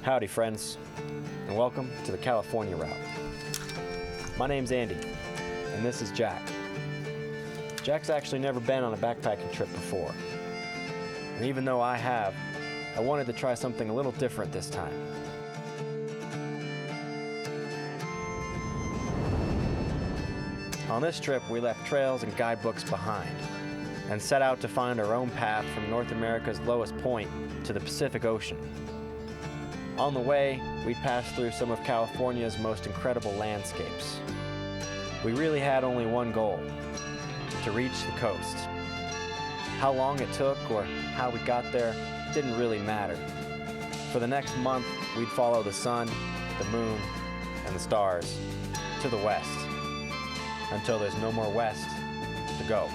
Howdy friends, and welcome to the California route. My name's Andy, and this is Jack. Jack's actually never been on a backpacking trip before. And even though I have, I wanted to try something a little different this time. On this trip, we left trails and guidebooks behind, and set out to find our own path from North America's lowest point to the Pacific Ocean. On the way, we passed through some of California's most incredible landscapes. We really had only one goal: to reach the coast. How long it took or how we got there didn't really matter. For the next month, we'd follow the sun, the moon, and the stars to the west, until there's no more west to go.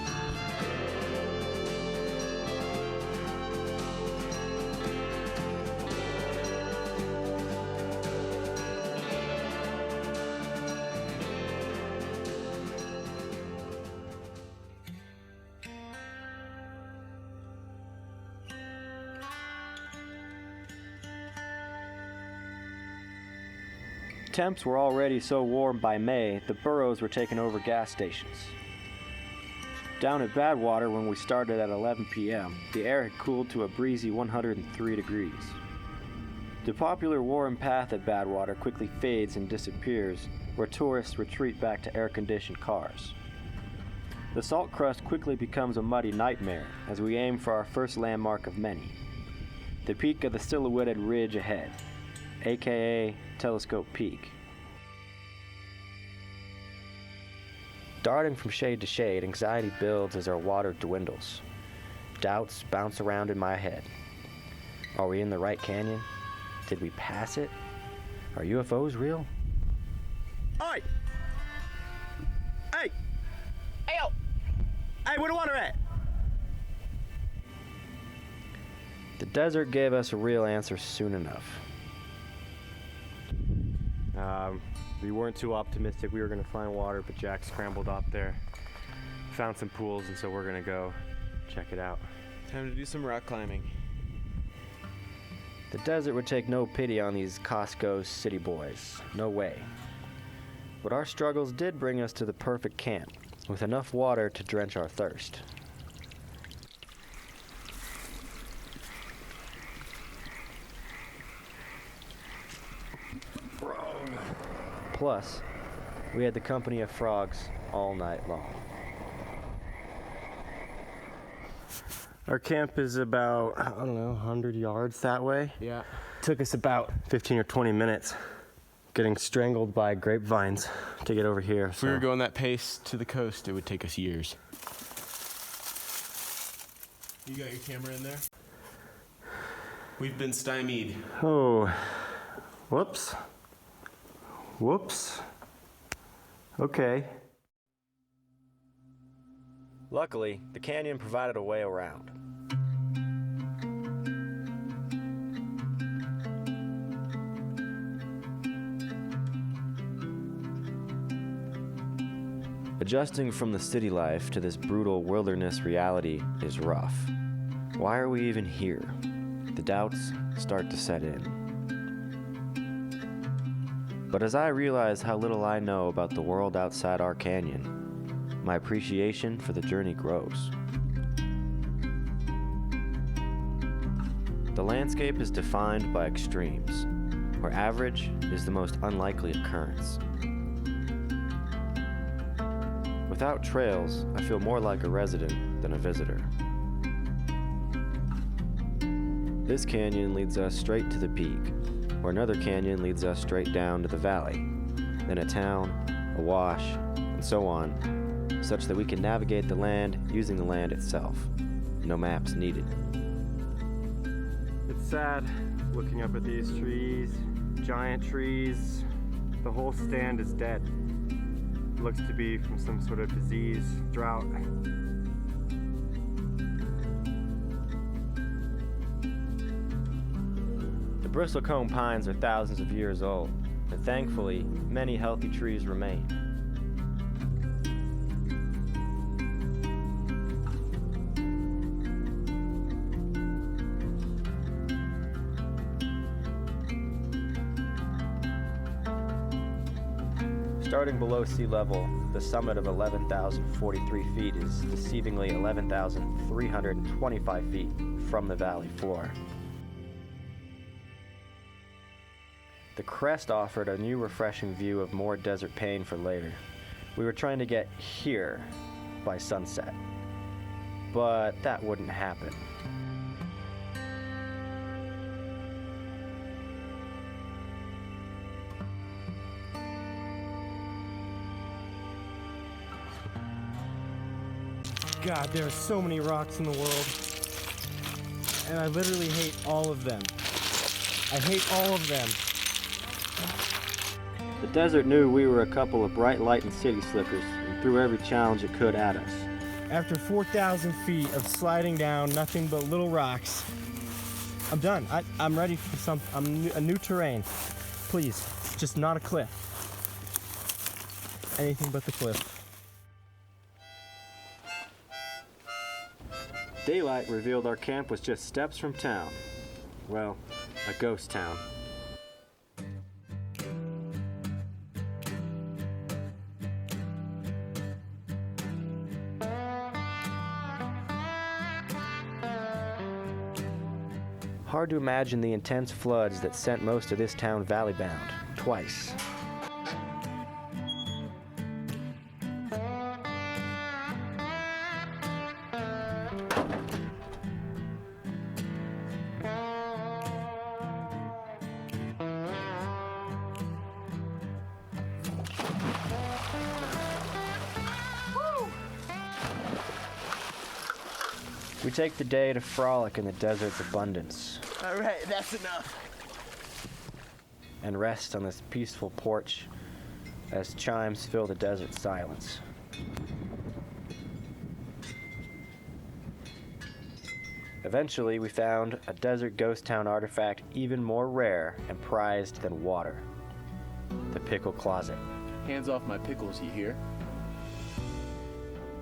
Temps were already so warm by May, the burros were taking over gas stations. Down at Badwater, when we started at 11 p.m., the air had cooled to a breezy 103 degrees. The popular warm path at Badwater quickly fades and disappears, where tourists retreat back to air-conditioned cars. The salt crust quickly becomes a muddy nightmare as we aim for our first landmark of many, the peak of the silhouetted ridge ahead, aka Telescope Peak. Darting from shade to shade, anxiety builds as our water dwindles. Doubts bounce around in my head. Are we in the right canyon? Did we pass it? Are UFOs real? Oi! Hey! Hey, yo! Hey, where the water at? The desert gave us a real answer soon enough. We weren't too optimistic we were going to find water, but Jack scrambled up there, found some pools, and so we're going to go check it out. Time to do some rock climbing. The desert would take no pity on these Costco city boys. No way. But our struggles did bring us to the perfect camp, with enough water to drench our thirst. Plus, we had the company of frogs all night long. Our camp is about, 100 yards that way. Yeah. Took us about 15 or 20 minutes getting strangled by grapevines to get over here. If we were going that pace to the coast, it would take us years. You got your camera in there? We've been stymied. Oh, whoops. Whoops. Okay. Luckily, the canyon provided a way around. Adjusting from the city life to this brutal wilderness reality is rough. Why are we even here? The doubts start to set in. But as I realize how little I know about the world outside our canyon, my appreciation for the journey grows. The landscape is defined by extremes, where average is the most unlikely occurrence. Without trails, I feel more like a resident than a visitor. This canyon leads us straight to the peak, where another canyon leads us straight down to the valley, then a town, a wash, and so on, such that we can navigate the land using the land itself. No maps needed. It's sad looking up at these trees, giant trees. The whole stand is dead. It looks to be from some sort of disease, drought. The bristlecone pines are thousands of years old, but thankfully, many healthy trees remain. Starting below sea level, the summit of 11,043 feet is deceivingly 11,325 feet from the valley floor. The crest offered a new refreshing view of more desert pain for later. We were trying to get here by sunset, but that wouldn't happen. God, there are so many rocks in the world, and I literally hate all of them. I hate all of them. The desert knew we were a couple of bright light and city slickers and threw every challenge it could at us. After 4,000 feet of sliding down nothing but little rocks, I'm done. I'm ready for a new terrain. Please, just not a cliff. Anything but the cliff. Daylight revealed our camp was just steps from town. Well, a ghost town. Hard to imagine the intense floods that sent most of this town valley-bound, twice. We take the day to frolic in the desert's abundance. All right, that's enough. And rest on this peaceful porch as chimes fill the desert silence. Eventually, we found a desert ghost town artifact even more rare and prized than water. The pickle closet. Hands off my pickles, you hear?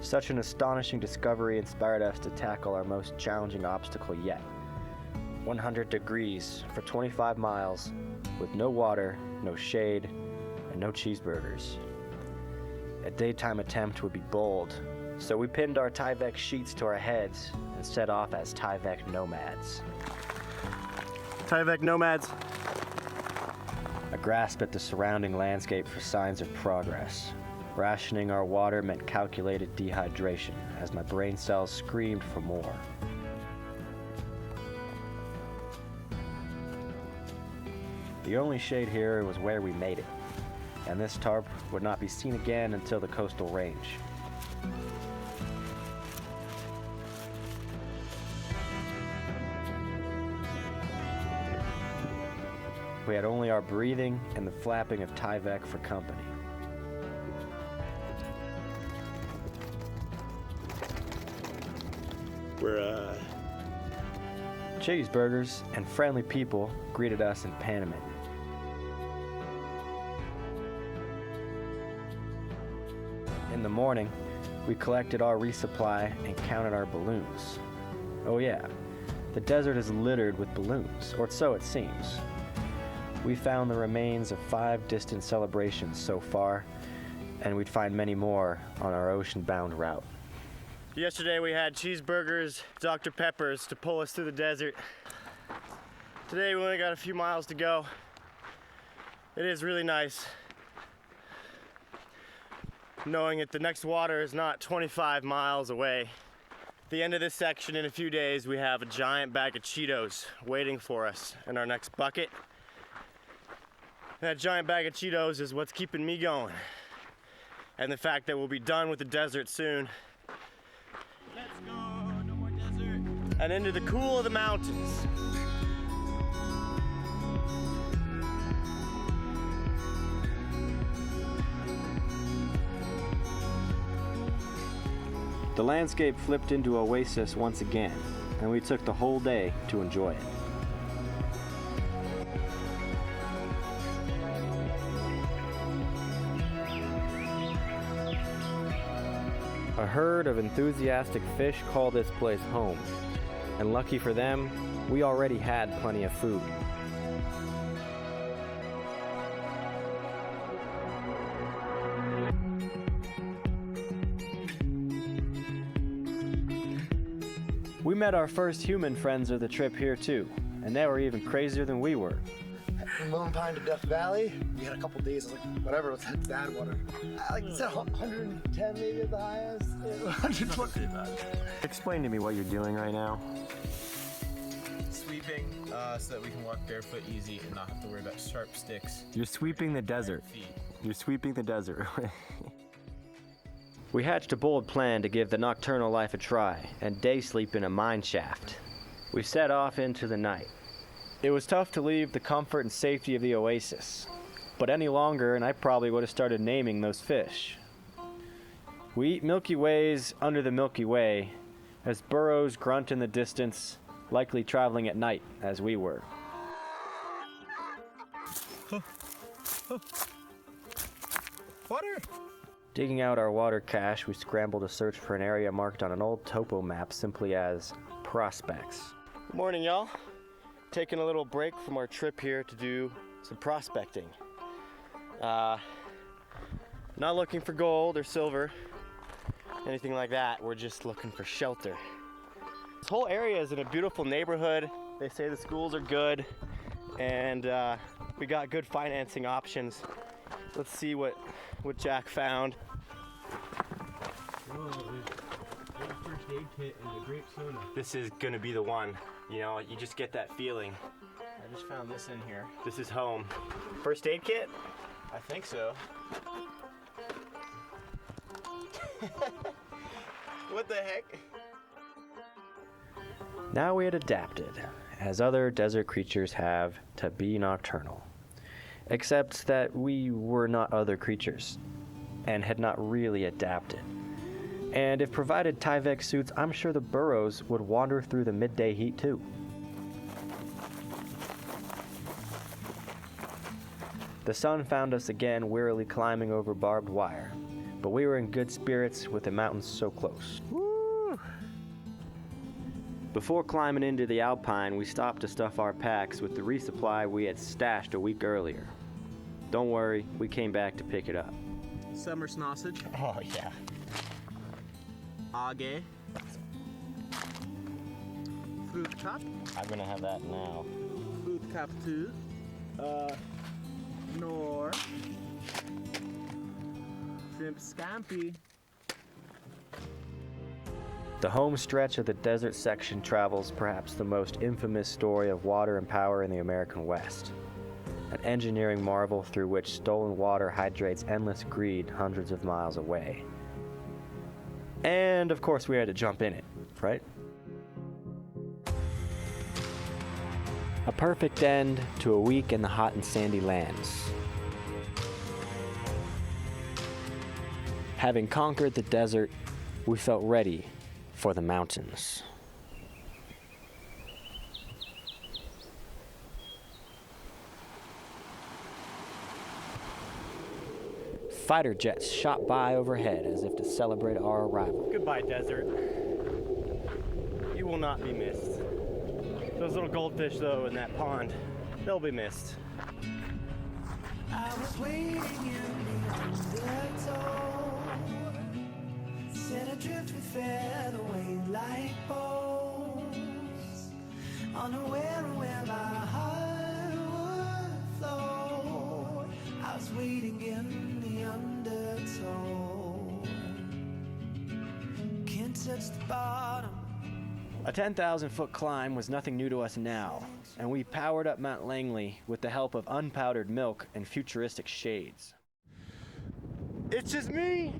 Such an astonishing discovery inspired us to tackle our most challenging obstacle yet. 100 degrees for 25 miles with no water, no shade, and no cheeseburgers. A daytime attempt would be bold, so we pinned our Tyvek sheets to our heads and set off as Tyvek nomads. Tyvek nomads. I grasped at the surrounding landscape for signs of progress. Rationing our water meant calculated dehydration, as my brain cells screamed for more. The only shade here was where we made it, and this tarp would not be seen again until the coastal range. We had only our breathing and the flapping of Tyvek for company. Cheeseburgers and friendly people greeted us in Panamint. In the morning, we collected our resupply and counted our balloons. Oh yeah, the desert is littered with balloons, or so it seems. We found the remains of 5 distant celebrations so far, and we'd find many more on our ocean-bound route. Yesterday we had cheeseburgers, Dr. Peppers to pull us through the desert. Today we only got a few miles to go. It is really nice knowing that the next water is not 25 miles away. At the end of this section in a few days we have a giant bag of Cheetos waiting for us in our next bucket. That giant bag of Cheetos is what's keeping me going. And the fact that we'll be done with the desert soon. Let's go, no more desert. And into the cool of the mountains. The landscape flipped into oasis once again, and we took the whole day to enjoy it. A herd of enthusiastic fish call this place home, and lucky for them, we already had plenty of food. We met our first human friends of the trip here too, and they were even crazier than we were. From Lone Pine to Death Valley, we had a couple days. I was like, whatever, let's head bad water. Like you said, 110 maybe at the highest. 120. Explain to me what you're doing right now. Sweeping so that we can walk barefoot easy and not have to worry about sharp sticks. You're sweeping the desert. You're sweeping the desert. We hatched a bold plan to give the nocturnal life a try and day sleep in a mine shaft. We set off into the night. It was tough to leave the comfort and safety of the oasis, but any longer and I probably would have started naming those fish. We eat Milky Ways under the Milky Way as burros grunt in the distance, likely traveling at night as we were. Water! Digging out our water cache, we scrambled to search for an area marked on an old topo map simply as prospects. Good morning, y'all. Taking a little break from our trip here to do some prospecting. Not looking for gold or silver, anything like that. We're just looking for shelter. This whole area is in a beautiful neighborhood. They say the schools are good, and we got good financing options. Let's see what Jack found. Whoa, there's a first aid kit and a grape soda. This is gonna be the one. You know, you just get that feeling. I just found this in here. This is home. First aid kit? I think so. What the heck? Now we had adapted, as other desert creatures have, to be nocturnal. Except that we were not other creatures, and had not really adapted. And if provided Tyvek suits, I'm sure the burros would wander through the midday heat too. The sun found us again wearily climbing over barbed wire, but we were in good spirits with the mountains so close. Woo! Before climbing into the Alpine, we stopped to stuff our packs with the resupply we had stashed a week earlier. Don't worry, we came back to pick it up. Summer sausage. Oh, yeah. Age. Fruit cup. I'm gonna have that now. Fruit cup 2. Nor. Shrimp scampi. The home stretch of the desert section travels perhaps the most infamous story of water and power in the American West. An engineering marvel through which stolen water hydrates endless greed hundreds of miles away. And of course we had to jump in it, right? A perfect end to a week in the hot and sandy lands. Having conquered the desert, we felt ready for the mountains. Fighter jets shot by overhead as if to celebrate our arrival. Goodbye, desert. You will not be missed. Those little goldfish, though, in that pond, they'll be missed. I was waiting in the undertow, set adrift with featherweight like bows, unaware of where my heart would flow. I was waiting in the undertow, can't touch the bottom. A 10,000-foot climb was nothing new to us now, and we powered up Mount Langley with the help of unpowdered milk and futuristic shades. It's just me,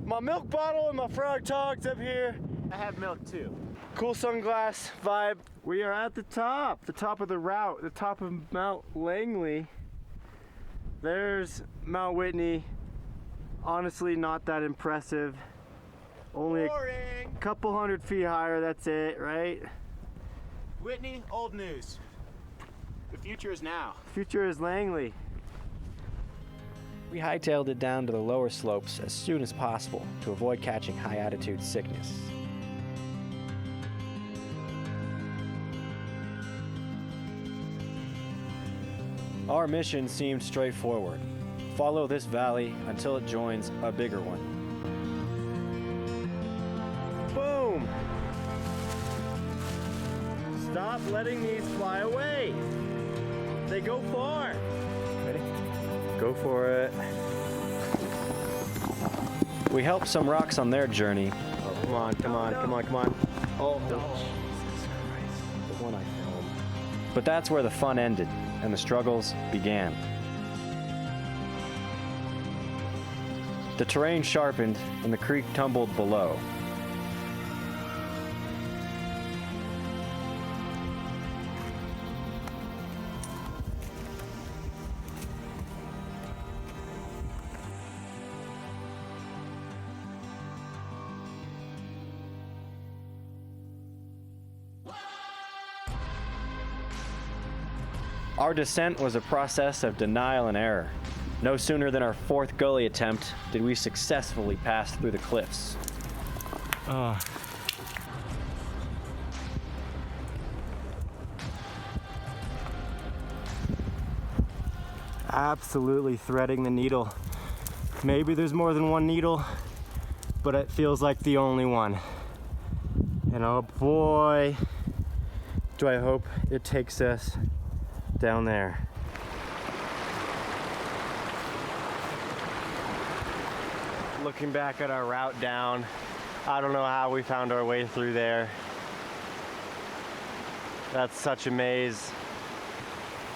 my milk bottle, and my frog togs up here. I have milk, too. Cool sunglass vibe. We are at the top of the route, the top of Mount Langley. There's Mount Whitney. Honestly, not that impressive. Only a couple 100 feet higher, that's it, right? Whitney, old news. The future is now. Future is Langley. We hightailed it down to the lower slopes as soon as possible to avoid catching high altitude sickness. Our mission seemed straightforward. Follow this valley until it joins a bigger one. Boom! stop letting these fly away. They go far. Ready? Go for it. We helped some rocks on their journey. Oh, come on, come on, come on, come on. Oh, Jesus Christ. The one I filmed. But that's where the fun ended and the struggles began. The terrain sharpened and the creek tumbled below. Our descent was a process of denial and error. No sooner than our fourth gully attempt did we successfully pass through the cliffs. Absolutely threading the needle. Maybe there's more than one needle, but it feels like the only one. And oh boy, do I hope it takes us down there. Looking back at our route down, I don't know how we found our way through there. That's such a maze.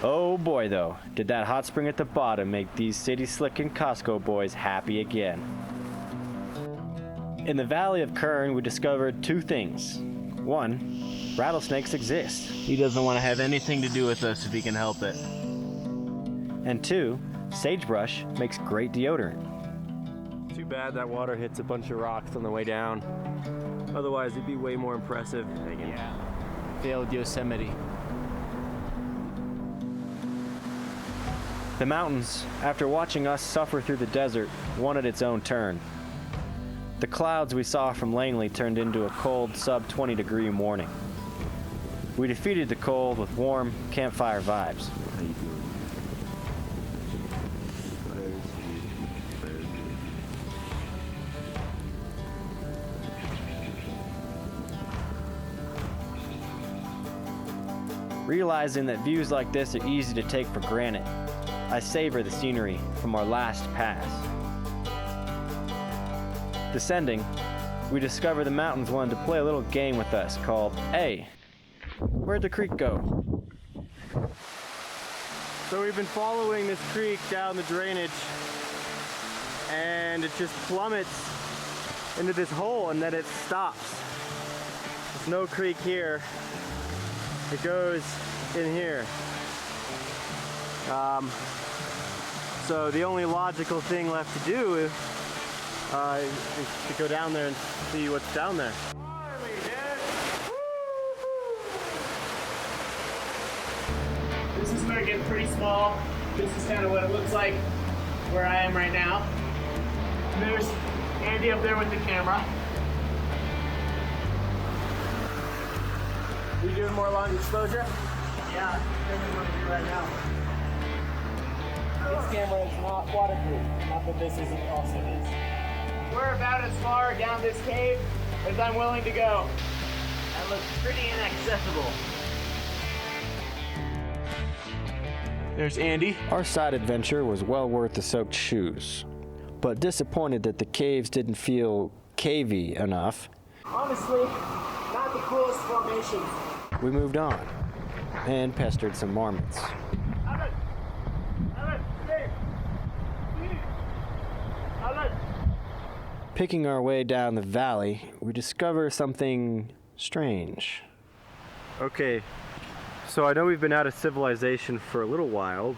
Oh boy though, did that hot spring at the bottom make these City Slick and Costco boys happy again. In the Valley of Kern, we discovered two things. One, rattlesnakes exist. He doesn't want to have anything to do with us if he can help it. And two, sagebrush makes great deodorant. Too bad that water hits a bunch of rocks on the way down. Otherwise, it'd be way more impressive. Yeah. Failed Yosemite. The mountains, after watching us suffer through the desert, wanted its own turn. The clouds we saw from Langley turned into a cold sub-20 degree morning. We defeated the cold with warm campfire vibes. Realizing that views like this are easy to take for granted, I savor the scenery from our last pass. Descending, we discovered the mountains wanted to play a little game with us called, "Hey, where'd the creek go?" So we've been following this creek down the drainage, and it just plummets into this hole and then it stops. There's no creek here. It goes in here. So the only logical thing left to do is to go down there and see what's down there. This is where it gets pretty small. This is kind of what it looks like where I am right now. And there's Andy up there with the camera. We doing more long exposure? Yeah, that's what we want to do right now. This camera is not waterproof. Not that this isn't also is. We're about as far down this cave as I'm willing to go. That looks pretty inaccessible. There's Andy. Our side adventure was well worth the soaked shoes, but disappointed that the caves didn't feel cavey enough. Honestly, not the coolest formation. We moved on and pestered some marmots. Picking our way down the valley, we discover something strange. Okay, so I know we've been out of civilization for a little while,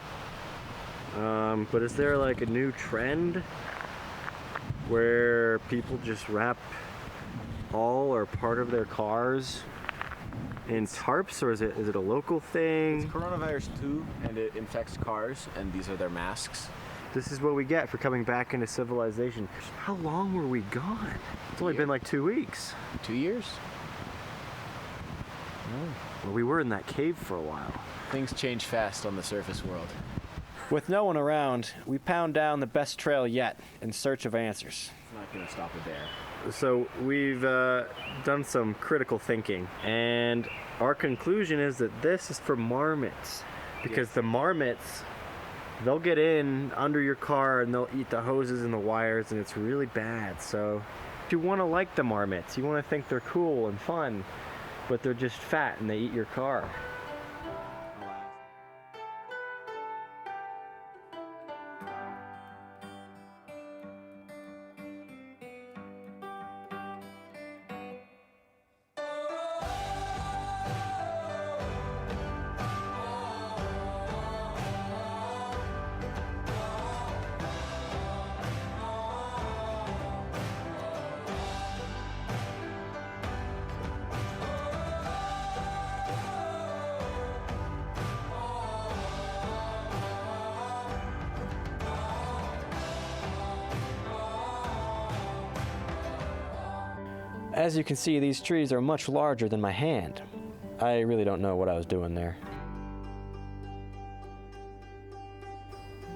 but is there like a new trend where people just wrap all or part of their cars in tarps, or is it a local thing? Coronavirus 2, and it infects cars, and these are their masks. This is what we get for coming back into civilization. How long were we gone? It's only been like 2 weeks. 2 years? Well, we were in that cave for a while. Things change fast on the surface world. With no one around, we pound down the best trail yet in search of answers. It's not gonna stop a bear. So we've done some critical thinking, and Our conclusion is that this is for marmots, because the marmots, they'll get in under your car and they'll eat the hoses and the wires, and it's really bad. So if you want to like the marmots, you want to think they're cool and fun, but they're just fat and they eat your car. As you can see, these trees are much larger than my hand. I really don't know what I was doing there.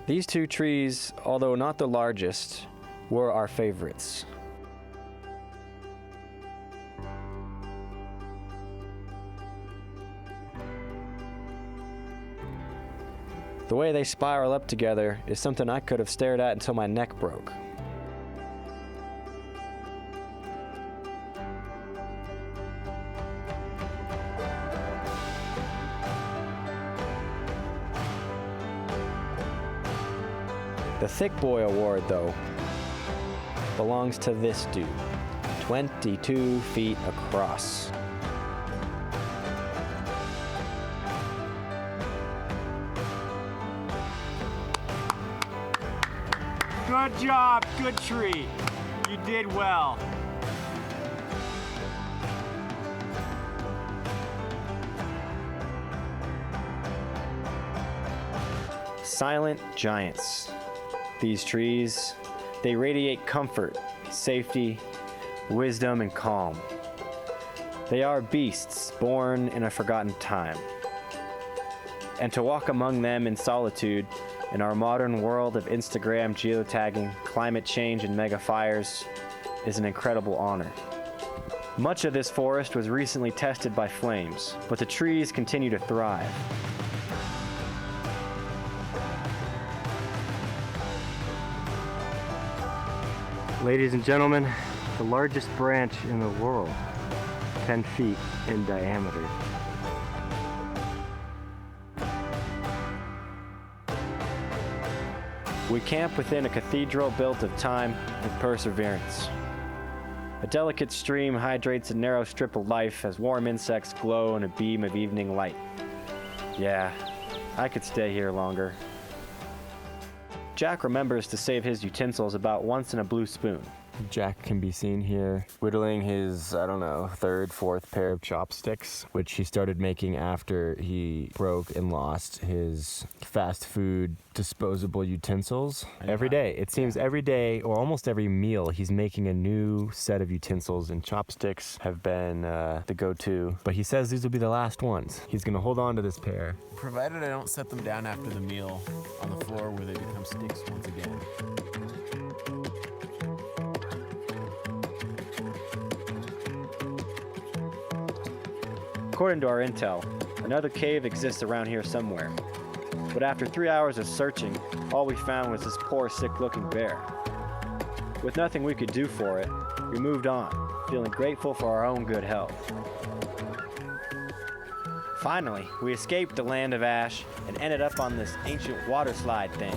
These two trees, although not the largest, were our favorites. The way they spiral up together is something I could have stared at until my neck broke. The Thick Boy Award, though, belongs to this dude, 22 feet across. Good job, good tree. You did well. Silent giants. These trees, they radiate comfort, safety, wisdom, and calm. They are beasts born in a forgotten time. And to walk among them in solitude in our modern world of Instagram geotagging, climate change, and mega fires is an incredible honor. Much of this forest was recently tested by flames, but the trees continue to thrive. Ladies and gentlemen, the largest branch in the world, 10 feet in diameter. We camp within a cathedral built of time and perseverance. A delicate stream hydrates a narrow strip of life as warm insects glow in a beam of evening light. Yeah, I could stay here longer. Jack remembers to save his utensils about once in a blue spoon. Jack can be seen here whittling his, I don't know, third, fourth pair of chopsticks, which he started making after he broke and lost his fast food disposable utensils. Every day, it seems every day or almost every meal, he's making a new set of utensils, and chopsticks have been the go-to. But he says these will be the last ones. He's gonna hold on to this pair. Provided I don't set them down after the meal on the floor where they become sticks once again. According to our intel, another cave exists around here somewhere. But after 3 hours of searching, all we found was this poor, sick-looking bear. With nothing we could do for it, we moved on, feeling grateful for our own good health. Finally, we escaped the land of ash and ended up on this ancient water slide thing.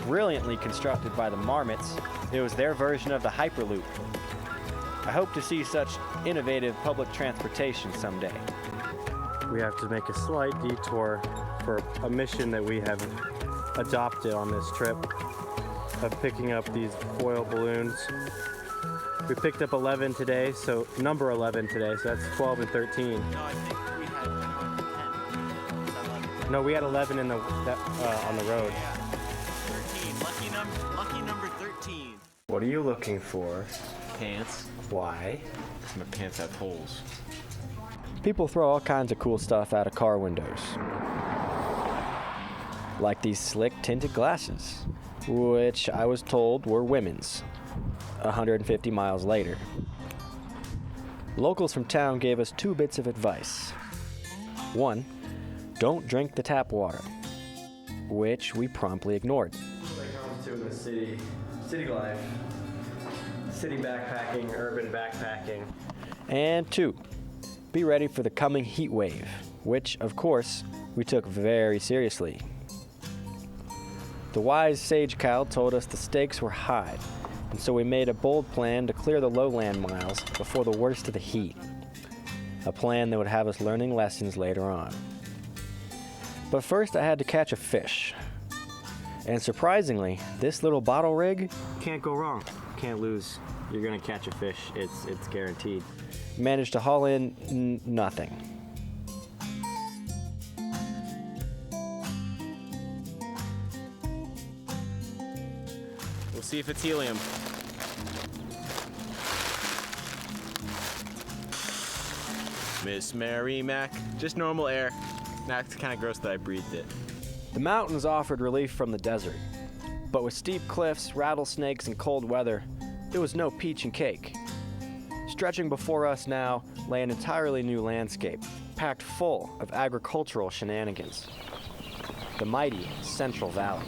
Brilliantly constructed by the marmots, it was their version of the Hyperloop. I hope to see such innovative public transportation someday. We have to make a slight detour for a mission that we have adopted on this trip of picking up these foil balloons. We picked up 11 today, so number 11 today, so that's 12 and 13. No, I think we had 10. No, we had 11 in on the road. Yeah. 13. Lucky number 13. What are you looking for? Pants. Why? My pants have holes. People throw all kinds of cool stuff out of car windows. Like these slick tinted glasses, which I was told were women's. 150 miles later. Locals from town gave us 2 bits of advice. 1, don't drink the tap water, which we promptly ignored. Like comes to in the city life, city backpacking, urban backpacking. And 2, be ready for the coming heat wave, which, of course, we took very seriously. The wise sage cow told us the stakes were high, and so we made a bold plan to clear the lowland miles before the worst of the heat. A plan that would have us learning lessons later on. But first I had to catch a fish. And surprisingly, this little bottle rig, Can't go wrong. Can't lose. You're gonna catch a fish. It's guaranteed. managed to haul in nothing. We'll see if it's helium. Miss Mary Mac, just normal air. That's kind of gross that I breathed it. The mountains offered relief from the desert, but with steep cliffs, rattlesnakes, and cold weather, it was no peach and cake. Stretching before us now lay an entirely new landscape, packed full of agricultural shenanigans. The mighty Central Valley.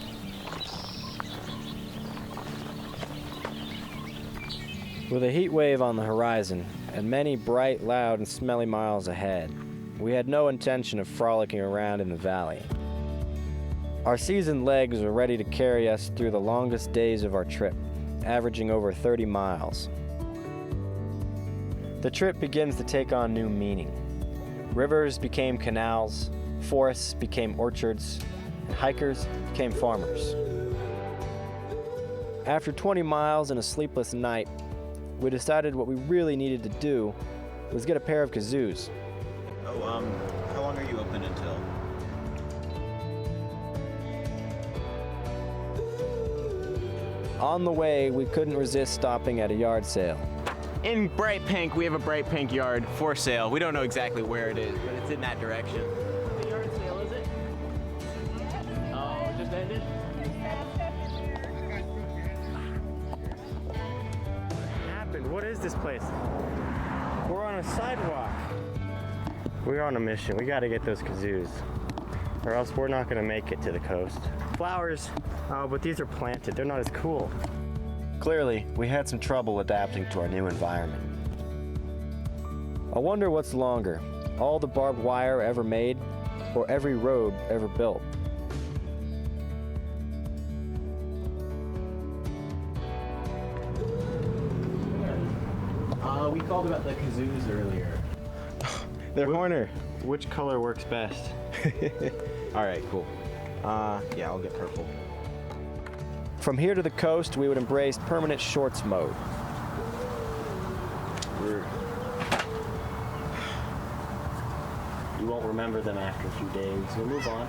With a heat wave on the horizon and many bright, loud, and smelly miles ahead, we had no intention of frolicking around in the valley. Our seasoned legs were ready to carry us through the longest days of our trip, averaging over 30 miles. The trip begins to take on new meaning. Rivers became canals, forests became orchards, and hikers became farmers. After 20 miles and a sleepless night, we decided what we really needed to do was get a pair of kazoos. Oh, how long are you open until? On the way, we couldn't resist stopping at a yard sale. In bright pink, we have a bright pink yard for sale. We don't know exactly where it is, but it's in that direction. The yard sale, is it? Oh, it just ended? What happened? What is this place? We're on a sidewalk. We're on a mission. We gotta get those kazoos, or else we're not gonna make it to the coast. Flowers, oh, but these are planted. They're not as cool. Clearly, we had some trouble adapting to our new environment. I wonder what's longer, all the barbed wire ever made, or every road ever built. We called about the kazoos earlier. They're Horner. Which color works best? All right, cool. Yeah, I'll get purple. From here to the coast, we would embrace permanent shorts mode. You won't remember them after a few days. We'll move on.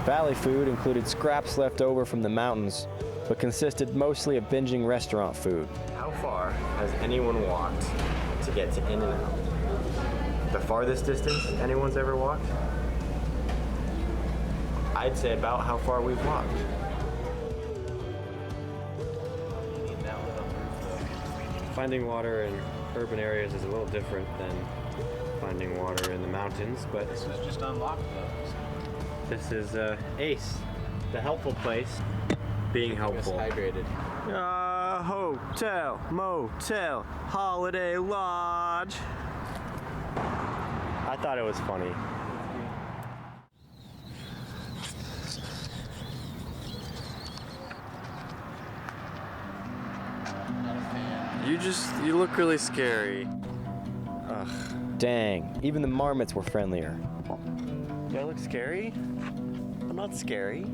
Valley food included scraps left over from the mountains, but consisted mostly of binging restaurant food. How far has anyone walked to get to In-N-Out? The farthest distance anyone's ever walked? I'd say about how far we've walked. Finding water in urban areas is a little different than finding water in the mountains, but This was just unlocked though. this is Ace, the helpful place, being helpful. Hydrated. Hotel, motel, holiday lodge. I thought it was funny. You look really scary. Ugh. Dang, even the marmots were friendlier. Do I look scary? I'm not scary.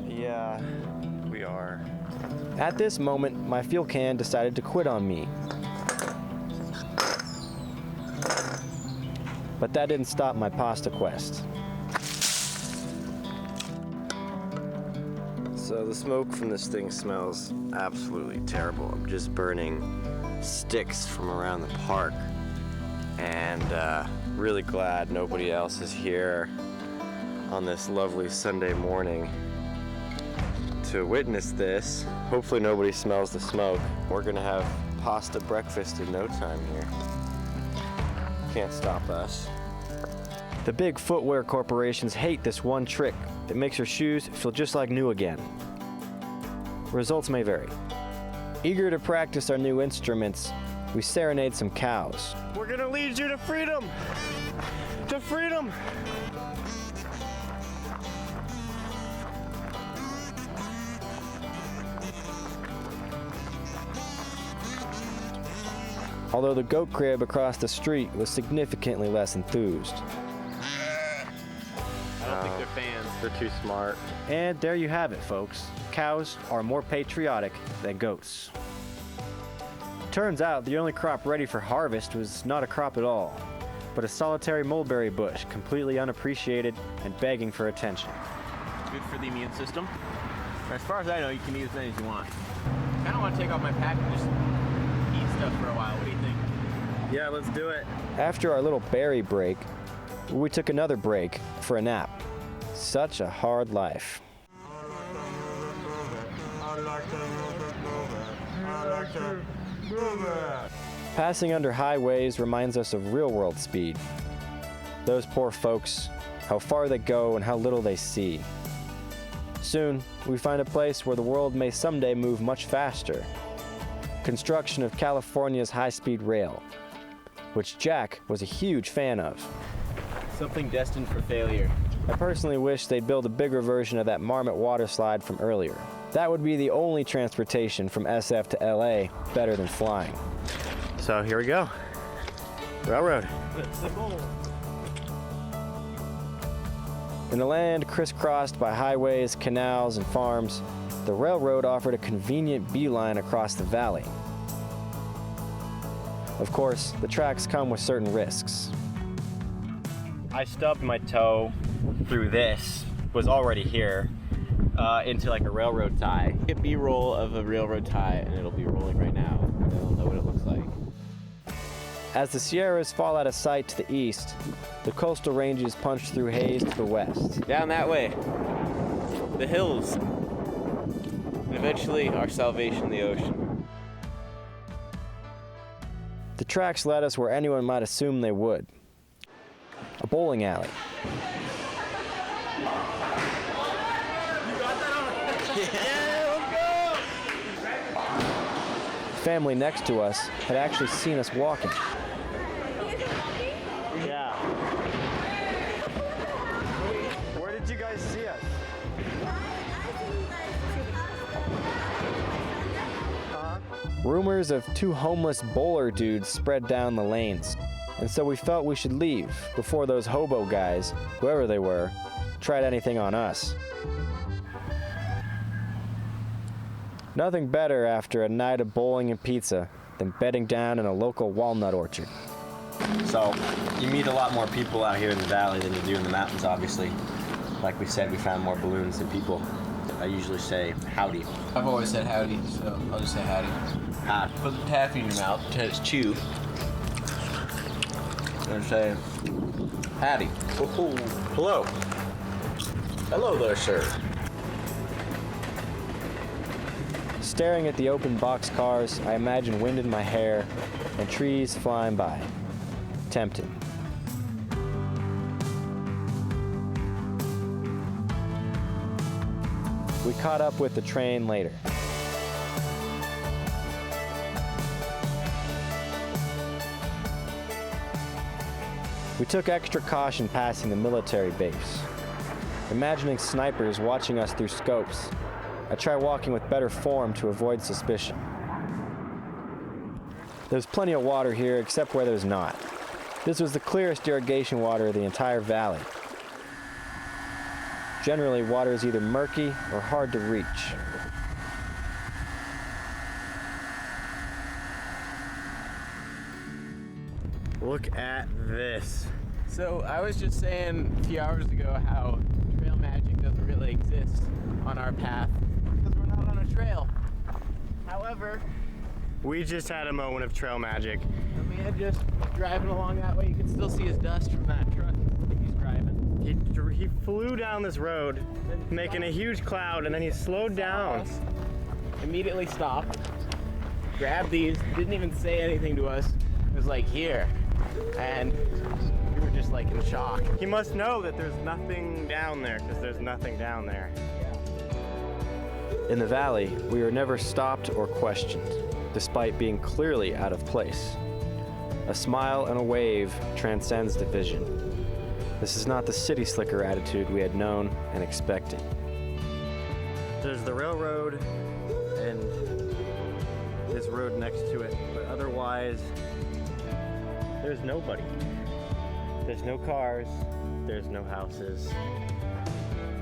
Yeah, we are. At this moment, my fuel can decided to quit on me. But that didn't stop my pasta quest. So the smoke from this thing smells absolutely terrible. I'm just burning sticks from around the park. And really glad nobody else is here on this lovely Sunday morning. to witness this. Hopefully nobody smells the smoke. We're gonna have pasta breakfast in no time here. Can't stop us. The big footwear corporations hate this one trick that makes your shoes feel just like new again. Results may vary. Eager to practice our new instruments, we serenade some cows. We're gonna lead you to freedom! To freedom! Although the goat crib across the street was significantly less enthused. I don't think they're fans. They're too smart. And there you have it, folks. Cows are more patriotic than goats. Turns out the only crop ready for harvest was not a crop at all, but a solitary mulberry bush, completely unappreciated and begging for attention. Good for the immune system. As far as I know, you can eat as many as you want. I kind of want to take off my pack and just eat stuff for a while. What do you think? Yeah, let's do it. After our little berry break, we took another break for a nap. Such a hard life. Passing under highways reminds us of real-world speed. Those poor folks, how far they go and how little they see. Soon, we find a place where the world may someday move much faster. Construction of California's high-speed rail, which Jack was a huge fan of. Something destined for failure. I personally wish they'd build a bigger version of that Marmot water slide from earlier. That would be the only transportation from SF to LA better than flying. So here we go. Railroad. In a land crisscrossed by highways, canals, and farms, the railroad offered a convenient beeline across the valley. Of course, the tracks come with certain risks. I stubbed my toe through this, was already here, into like a railroad tie. Get B-roll of a railroad tie, and it'll be rolling right now. And they'll know what it looks like. As the Sierras fall out of sight to the east, the coastal ranges punch through haze to the west. Down that way. The hills. And eventually, our salvation, the ocean. The tracks led us where anyone might assume they would. A bowling alley. The family next to us had actually seen us walking. Yeah. Where did you guys see us? Rumors of two homeless bowler dudes spread down the lanes, and so we felt we should leave before those hobo guys, whoever they were, tried anything on us. Nothing better after a night of bowling and pizza than bedding down in a local walnut orchard. So, you meet a lot more people out here in the valley than you do in the mountains, obviously. Like we said, we found more balloons than people. I usually say howdy. I've always said howdy, so I'll just say howdy. Howdy. Put the taffy in your mouth, chew. And say, howdy. Oh, hello. Hello there, sir. Staring at the open box cars, I imagine wind in my hair and trees flying by. Tempting. We caught up with the train later. We took extra caution passing the military base. Imagining snipers watching us through scopes, I try walking with better form to avoid suspicion. There's plenty of water here except where there's not. This was the clearest irrigation water of the entire valley. Generally, water is either murky or hard to reach. Look at this. So I was just saying a few hours ago how trail magic doesn't really exist on our path because we're not on a trail. However, We just had a moment of trail magic. the man just driving along that way, you can still see his dust from that truck that he's driving. He flew down this road, making a huge cloud, and then he slowed down. Immediately stopped, grabbed these, didn't even say anything to us. It was like, here. And we were just like in shock. He must know that there's nothing down there, because there's nothing down there. In the valley, we were never stopped or questioned, despite being clearly out of place. A smile and a wave transcends division. This is not the city slicker attitude we had known and expected. There's the railroad and this road next to it, but otherwise, there's nobody. There's no cars, there's no houses,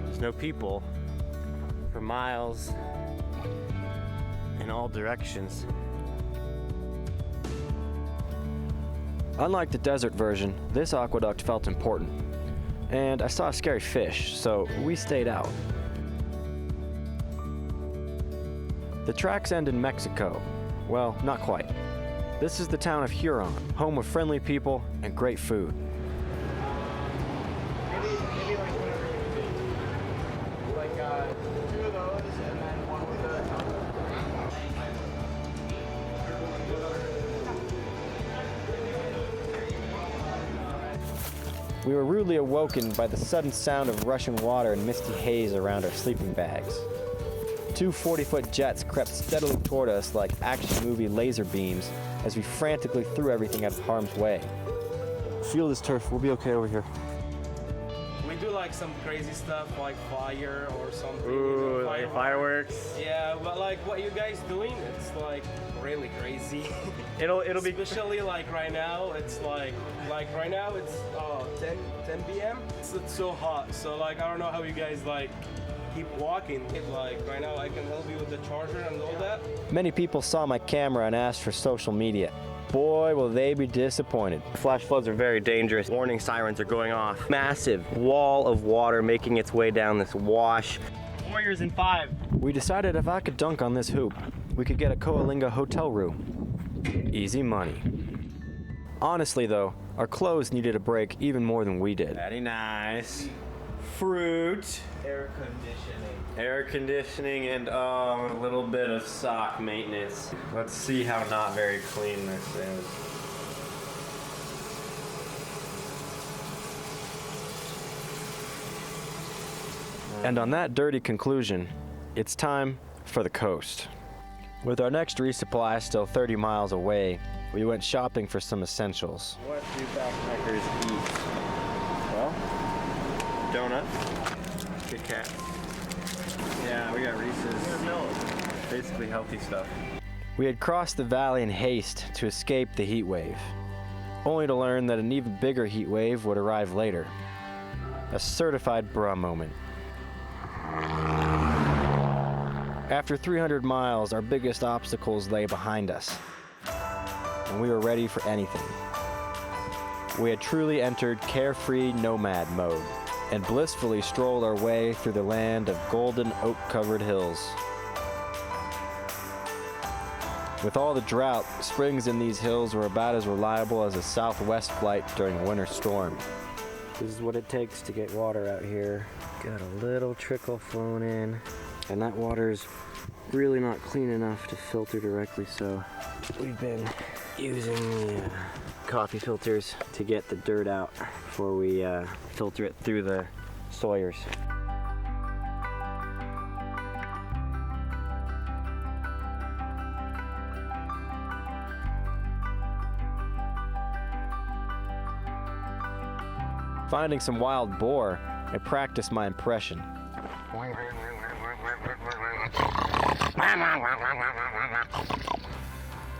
there's no people for miles in all directions. Unlike the desert version, this aqueduct felt important. And I saw a scary fish, so we stayed out. The tracks end in Mexico. Well, not quite. This is the town of Huron, home of friendly people and great food. Maybe like whatever you do. Like 2 of those and then one with the We were rudely awoken by the sudden sound of rushing water and misty haze around our sleeping bags. 2 40-foot jets crept steadily toward us like action movie laser beams as we frantically threw everything out of harm's way. Feel this turf, we'll be okay over here. We do like some crazy stuff like fire or something. Ooh, like fireworks. Yeah, but like what you guys doing, it's like really crazy. It'll be Especially like right now, it's like right now it's 10 p.m. It's so hot. So like I don't know how you guys like keep walking. Like right now I can help you with the charger and all that. Many people saw my camera and asked for social media. Boy, will they be disappointed. Flash floods are very dangerous. Warning sirens are going off. Massive wall of water making its way down this wash. Warriors in 5. We decided if I could dunk on this hoop, we could get a Coalinga hotel room. Easy money. Honestly though, our clothes needed a break even more than we did. Very nice. Fruit. Air conditioning and a little bit of sock maintenance. Let's see how not very clean this is. And on that dirty conclusion, it's time for the coast. With our next resupply still 30 miles away, we went shopping for some essentials. What do backpackers eat? Well, donuts. Kit Kat. Yeah, we got Reese's. Milk. Basically healthy stuff. We had crossed the valley in haste to escape the heat wave, only to learn that an even bigger heat wave would arrive later. A certified bra moment. After 300 miles, our biggest obstacles lay behind us, and we were ready for anything. We had truly entered carefree nomad mode and blissfully strolled our way through the land of golden oak-covered hills. With all the drought, springs in these hills were about as reliable as a southwest flight during a winter storm. This is what it takes to get water out here. Got a little trickle flowing in, and that water's really not clean enough to filter directly, so we've been using the coffee filters to get the dirt out before we filter it through the Sawyers. Finding some wild boar, I practiced my impression.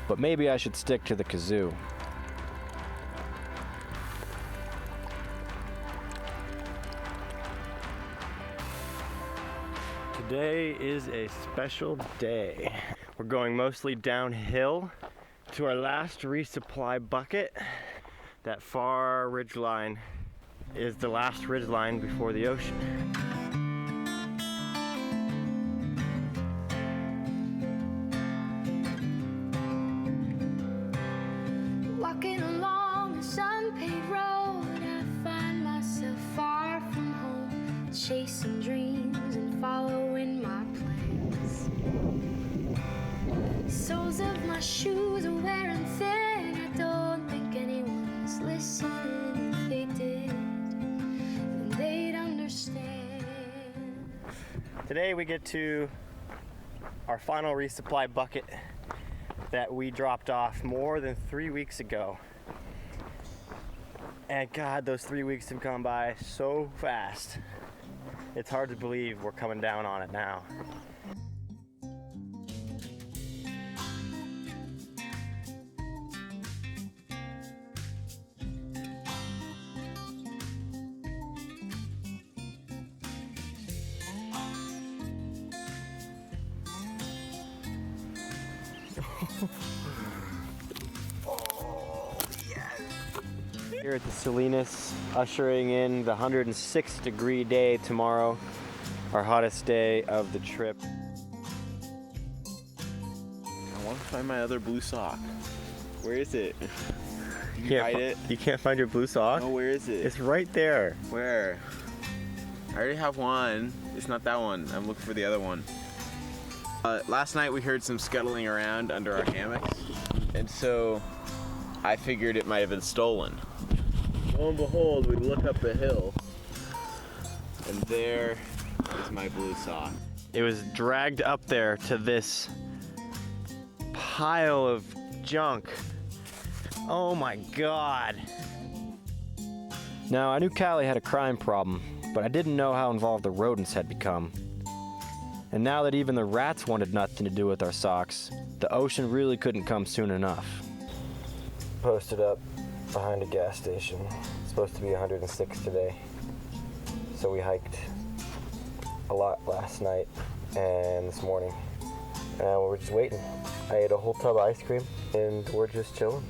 But maybe I should stick to the kazoo. Today is a special day. We're going mostly downhill to our last resupply bucket. That far ridge line is the last ridge line before the ocean. Walking along a sun-paved road, I find myself far soles of my shoes are wearing thin. I don't think anyone's listening. If they did, then they'd understand. Today we get to our final resupply bucket that we dropped off more than 3 weeks ago. And God, those 3 weeks have gone by so fast. It's hard to believe we're coming down on it now. Here at the Salinas, ushering in the 106-degree day tomorrow, our hottest day of the trip. I want to find my other blue sock. Where is it? Did you hide it? You can't find your blue sock? Oh, where is it? It's right there. Where? I already have one. It's not that one. I'm looking for the other one. Last night we heard some scuttling around under our hammocks, and so I figured it might have been stolen. Lo and behold, we look up the hill, and there is my blue sock. It was dragged up there to this pile of junk. Oh my God. Now, I knew Callie had a crime problem, but I didn't know how involved the rodents had become. And now that even the rats wanted nothing to do with our socks, the ocean really couldn't come soon enough. Posted up behind a gas station. It's supposed to be 106 today. So we hiked a lot last night and this morning. And we're just waiting. I ate a whole tub of ice cream and we're just chilling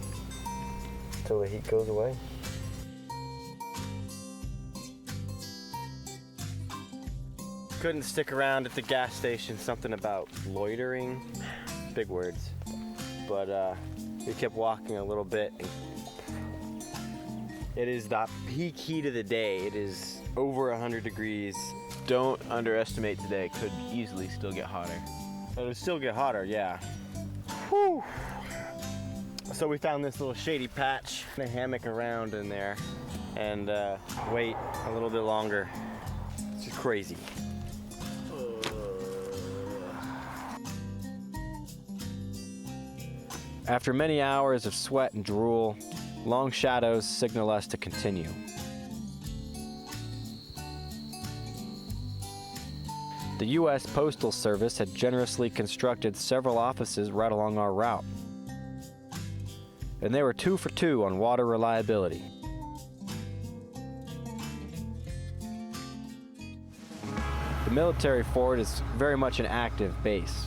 until the heat goes away. Couldn't stick around at the gas station. Something about loitering, big words. But we kept walking a little bit. It is the peak heat of the day. It is over 100 degrees. Don't underestimate today. Could easily still get hotter. It'll still get hotter, yeah. Whew. So we found this little shady patch, a hammock around in there, and wait a little bit longer. It's just crazy. After many hours of sweat and drool, long shadows signal us to continue. The U.S. Postal Service had generously constructed several offices right along our route. And they were 2 for 2 on water reliability. The military fort is very much an active base.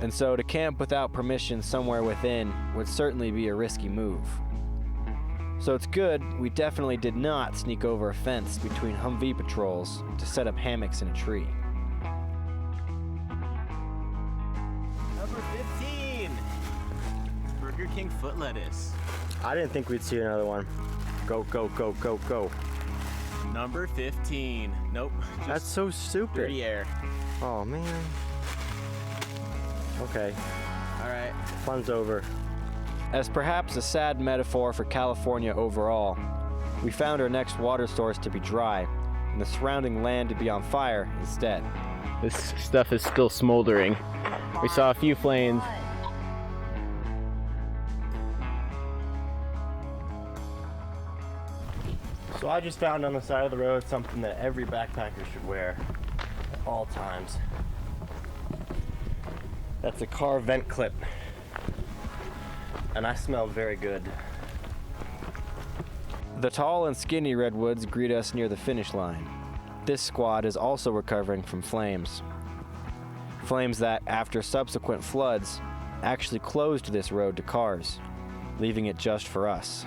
And so to camp without permission somewhere within would certainly be a risky move. So it's good we definitely did not sneak over a fence between Humvee patrols to set up hammocks in a tree. Number 15! Burger King foot lettuce. I didn't think we'd see another one. Go, go, go, go, go. Number 15. Nope. That's so stupid. Dirty air. Oh, man. Okay, All right. fun's over. As perhaps a sad metaphor for California overall, we found our next water source to be dry and the surrounding land to be on fire instead. This stuff is still smoldering. We saw a few flames. So I just found on the side of the road something that every backpacker should wear at all times. That's a car vent clip. And I smell very good. The tall and skinny redwoods greet us near the finish line. This squad is also recovering from flames. Flames that, after subsequent floods, actually closed this road to cars, leaving it just for us.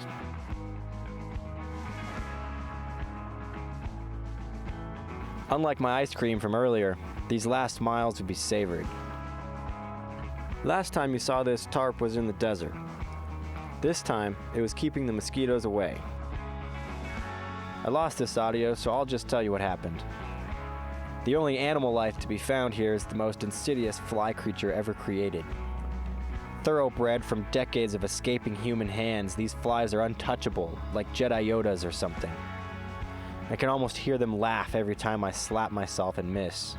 Unlike my ice cream from earlier, these last miles would be savored. Last time you saw this tarp was in the desert. This time, it was keeping the mosquitoes away. I lost this audio, so I'll just tell you what happened. The only animal life to be found here is the most insidious fly creature ever created, Thoroughbred from decades of escaping human hands, these flies are untouchable, like Jedi Yodas or something. I can almost hear them laugh every time I slap myself and miss.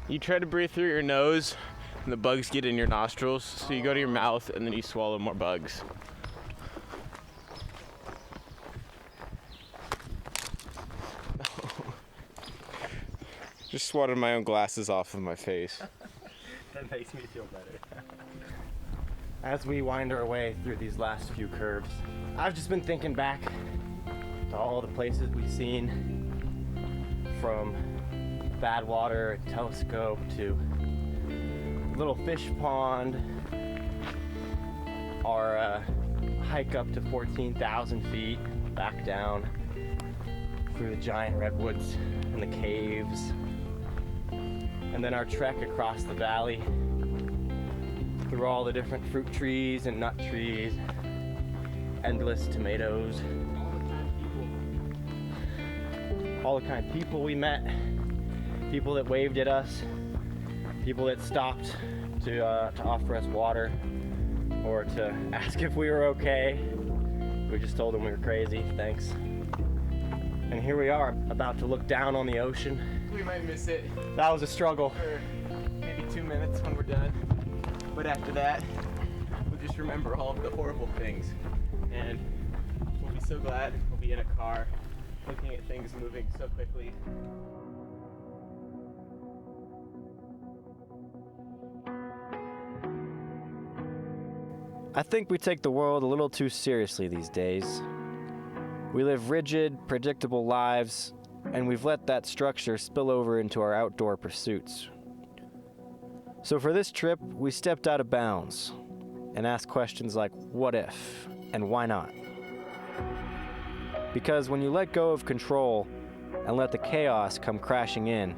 You try to breathe through your nose, and the bugs get in your nostrils, so you go to your mouth, and then you swallow more bugs. Just swatted my own glasses off of my face. That makes me feel better. As we wind our way through these last few curves, I've just been thinking back to all the places we've seen, from Badwater, Telescope, to Little Fish Pond, our hike up to 14,000 feet, back down through the giant redwoods and the caves, and then our trek across the valley through all the different fruit trees and nut trees, endless tomatoes, all the kind of people we met, people that waved at us, people that stopped to offer us water or to ask if we were okay. We just told them we were crazy, thanks. And here we are, about to look down on the ocean. We might miss it That was a struggle. for maybe 2 minutes when we're done. But after that, we'll just remember all of the horrible things. And we'll be so glad we'll be in a car, looking at things moving so quickly. I think we take the world a little too seriously these days. We live rigid, predictable lives, and we've let that structure spill over into our outdoor pursuits. So for this trip, we stepped out of bounds and asked questions like, what if, and why not? Because when you let go of control and let the chaos come crashing in,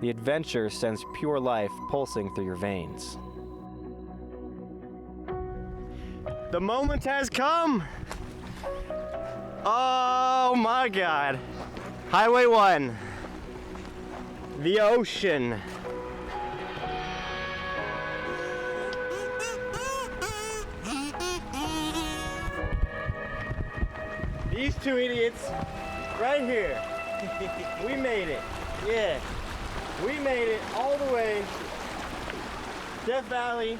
the adventure sends pure life pulsing through your veins. The moment has come! Oh my God. Highway 1. The ocean. These two idiots right here. We made it. Yeah. We made it all the way Death Valley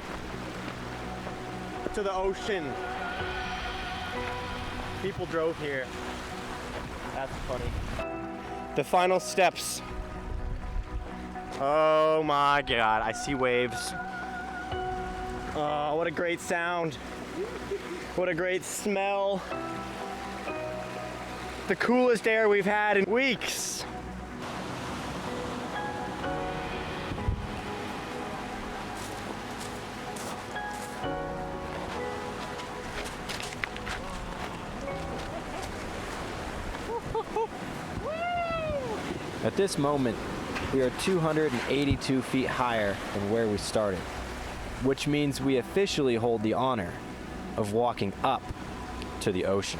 to the ocean. People drove here. That's funny. The final steps. Oh my God, I see waves. Oh, what a great sound. What a great smell. The coolest air we've had in weeks. At this moment, we are 282 feet higher than where we started, which means we officially hold the honor of walking up to the ocean.